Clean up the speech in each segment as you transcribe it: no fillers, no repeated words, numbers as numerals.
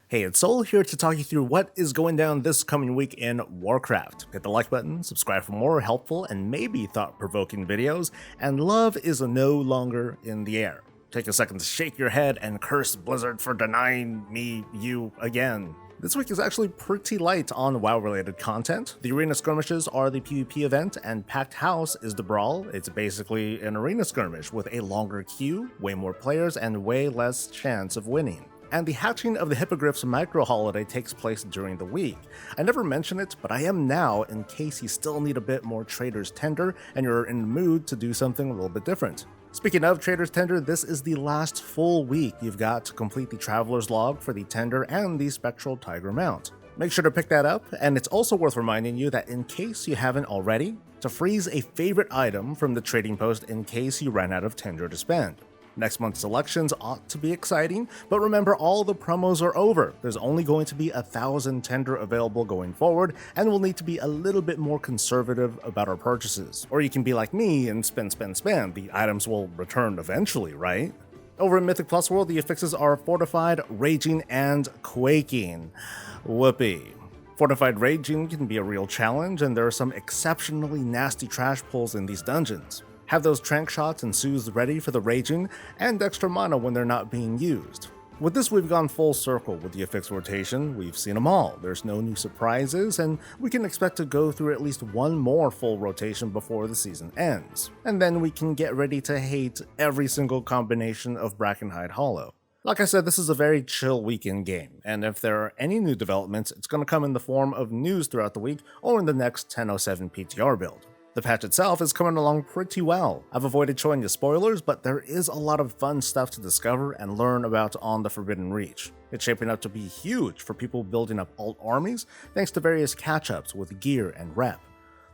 Hey, it's Soul here to talk you through what is going down this coming week in Warcraft. Hit the like button, subscribe for more helpful and maybe thought-provoking videos, and love is no longer in the air. Take a second to shake your head and curse Blizzard for denying me you again. This week is actually pretty light on WoW-related content. The arena skirmishes are the PvP event, and Packed House is the brawl. It's basically an arena skirmish with a longer queue, way more players, and way less chance of winning. And the hatching of the Hippogriff's micro-holiday takes place during the week. I never mention it, but I am now in case you still need a bit more Trader's Tender and you're in the mood to do something a little bit different. Speaking of Trader's Tender, this is the last full week you've got to complete the Traveler's Log for the Tender and the Spectral Tiger mount. Make sure to pick that up, and it's also worth reminding you that in case you haven't already, to freeze a favorite item from the trading post in case you ran out of Tender to spend. Next month's elections ought to be exciting, but remember all the promos are over. There's only going to be 1,000 Tender available going forward, and we'll need to be a little bit more conservative about our purchases. Or you can be like me and spend. The items will return eventually, right? Over in Mythic Plus World, the affixes are Fortified, Raging, and Quaking. Whoopee. Fortified Raging can be a real challenge, and there are some exceptionally nasty trash pulls in these dungeons. Have those trank shots and soothes ready for the Raging, and extra mana when they're not being used. With this, we've gone full circle with the affix rotation. We've seen them all. There's no new surprises, and we can expect to go through at least one more full rotation before the season ends. And then we can get ready to hate every single combination of Brackenhide Hollow. Like I said, this is a very chill weekend game, and if there are any new developments, it's going to come in the form of news throughout the week or in the next 1007 PTR build. The patch itself is coming along pretty well. I've avoided showing you spoilers, but there is a lot of fun stuff to discover and learn about on the Forbidden Reach. It's shaping up to be huge for people building up alt armies, thanks to various catch-ups with gear and rep.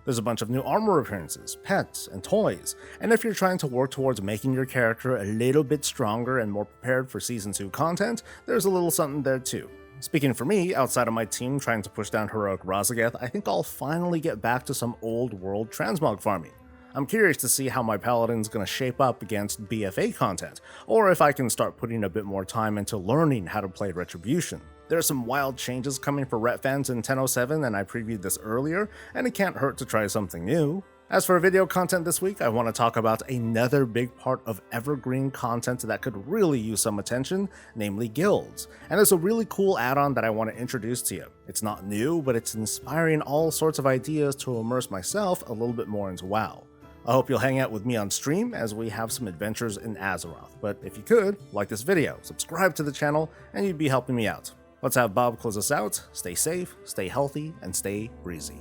There's a bunch of new armor appearances, pets, and toys, and if you're trying to work towards making your character a little bit stronger and more prepared for Season 2 content, there's a little something there too. Speaking for me, outside of my team trying to push down heroic Rosageth, I think I'll finally get back to some old world transmog farming. I'm curious to see how my paladin's gonna shape up against BFA content, or if I can start putting a bit more time into learning how to play Retribution. There are some wild changes coming for Ret fans in 1007, and I previewed this earlier, and it can't hurt to try something new. As for video content this week, I want to talk about another big part of evergreen content that could really use some attention, namely guilds. And there's a really cool add-on that I want to introduce to you. It's not new, but it's inspiring all sorts of ideas to immerse myself a little bit more into WoW. I hope you'll hang out with me on stream as we have some adventures in Azeroth, but if you could, like this video, subscribe to the channel, and you'd be helping me out. Let's have Bob close us out. Stay safe, stay healthy, and stay breezy.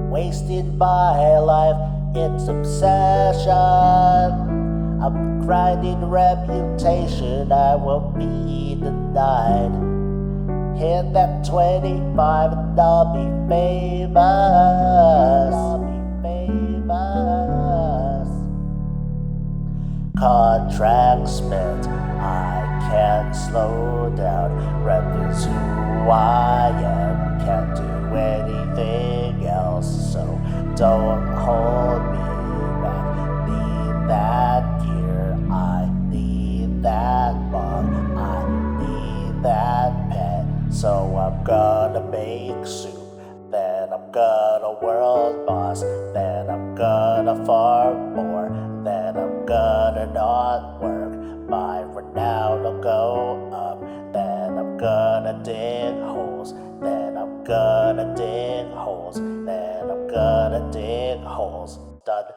Wasted my life, it's obsession. I'm grinding reputation, I won't be denied. Hit that 25 and I'll be famous. Contract spent, I can't slow down. Rep is who I am, can't do anything else, so don't hold me back. Need that gear, I need that bomb, I need that pet, so I'm gonna make soup, then I'm gonna world boss, then I'm gonna farm more, then I'm gonna not work, my renown will go up, then I'm gonna dig holes, then I'm gonna dig holes, then I'm gonna dig holes. Done.